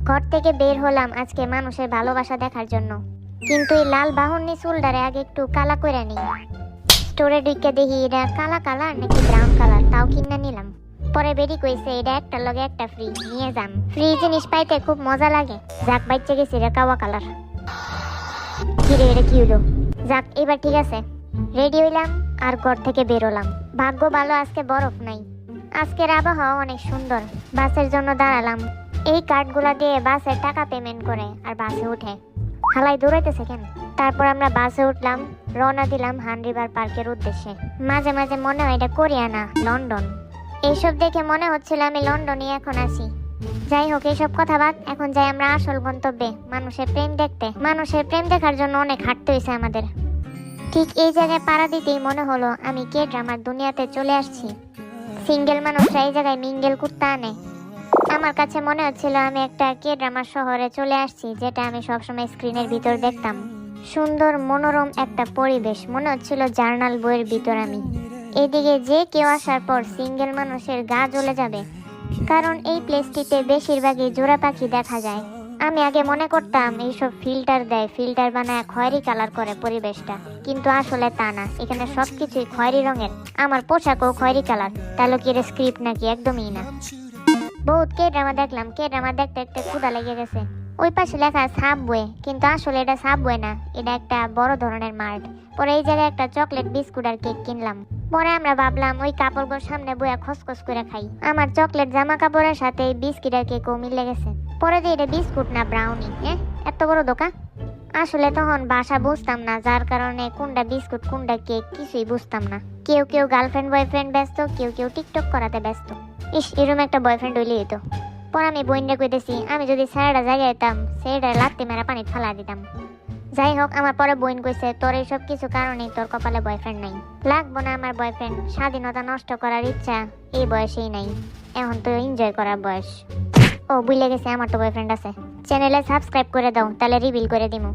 ঘর থেকে বের হলাম আজকে মানুষের ভালোবাসা দেখার জন্য, কিন্তু এই লাল বাহনী চুলটারে আগে একটু কালা করে নিই। স্টোরে ঢুকে দেখি এটা কালা কালার নাকি ব্রাউন কালার, তাও কিনে নিলাম। পরে বেরি কইছে এটা একটা লগে একটা ফ্রি, নিয়ে যান। ফ্রি জিনিস পাইতে খুব মজা লাগে। যাক বাইচে গেছি এটা কাওয়া কালার। কিরে এটা কি হলো? যাক এবার ঠিক আছে, রেডি হইলাম আর ঘর থেকে বেরোলাম। ভাগ্য ভালো আজকে বরফ নাই, আজকের আবহাওয়া অনেক সুন্দর। বাসের জন্য দাঁড়ালাম। এই কার্ডগুলা দিয়ে বাসের টাকা পেমেন্ট করে আর বাসে উঠে। হালাই দৌড়াইতেছে কেন? তারপর আমরা বাসে উঠলাম, রওনা দিলাম হান রিভার পার্কের উদ্দেশ্যে। মাঝে মাঝে মনে হয় এটা কোরিয়া না লন্ডন। এইসব দেখে মনে হচ্ছিল আমি লন্ডনে এখন আছি। যাই হোক এইসব কথা বাদ, এখন যাই আমরা আসল গন্তব্যে, মানুষের প্রেম দেখতে। মানুষের প্রেম দেখার জন্য অনেক হাঁটতে হয়েছে আমাদের। ঠিক এই জায়গায় পাড়া দিতেই মনে হলো আমি কে ড্রামার দুনিয়াতে চলে আসছি। সিঙ্গেল মানুষরা এই জায়গায় মিঙ্গেল কুত্তা আনে। আমার কাছে মনে হচ্ছিল আমি একটা কে ড্রামার শহরে চলে আসছি, যেটা আমি সবসময় স্ক্রিনের ভিতর দেখতাম। সুন্দর মনোরম একটা পরিবেশ, মনে হচ্ছিল জার্নাল বইয়ের ভিতর আমি। এদিকে যে কেউ আসার পর সিঙ্গেল মানুষের গা জ্বলে যাবে, কারণ এই প্লেসটিতে বেশিরভাগই জোড়া পাখি দেখা যায়। আমি আগে মনে করতাম এইসব ফিল্টার দেয়, ফিল্টার বানায় খয়েরি কালার করে পরিবেশটা, কিন্তু আসলে তা না। এখানে সবকিছুই খয়েরি রঙের। আমার পোশাকও খয়েরি কালার। তাহলে কি এর স্ক্রিপ্ট নাকি? একদমই না। বহুত কে ড্রামা দেখলাম, কে ড্রামা দেখতে দেখতে ক্ষুধা লেগে গেছে। ওই পাশে লেখা সাবওয়ে, কিন্তু আসলে এটা সাবওয়ে না, এটা একটা বড় ধরনের মার্ট। পরে এই জায়গায় একটা চকলেট বিস্কুট আর কেক কিনলাম। পরে আমরা ভাবলাম ওই কাপড়গুলোর সামনে বইয়া খসখস করে খাই। আমার চকলেট জামা কাপড়ের সাথে বিস্কিট আর কেকও মিলে গেছে। পরে দিয়ে এটা বিস্কুট না ব্রাউনি। এত বড় দোকান। আসলে তখন ভাষা বুঝতাম না, যার কারণে কোনটা বিস্কুট কোনটা কেক কিছুই বুঝতাম না। কেউ কেউ গার্লফ্রেন্ড বয়ফ্রেন্ড ব্যস্ত, কেউ কেউ টিকটক করাতে ব্যস্ত। ইস, এরকম একটা বয়ফ্রেন্ড হইলেই হতো। পর আমি বইনটা কইতেছি আমি যদি স্যারটা জায়গায় যেতাম, সেটা লাত্তি মেরা পানি ফালা দিতাম। যাই হোক, আমার পরে বইন কইছে তোর এইসব কিছু কারণেই তোর কপালে বয়ফ্রেন্ড নাই। লাগবো না আমার বয়ফ্রেন্ড, স্বাধীনতা নষ্ট করার ইচ্ছা এই বয়সেই নাই। এখন তো এনজয় করার বয়স। ও ভুলে গেছে আমার তো বয়ফ্রেন্ড আছে। চ্যানেলে সাবস্ক্রাইব করে দাও, তাহলে রিভিল করে দিমু।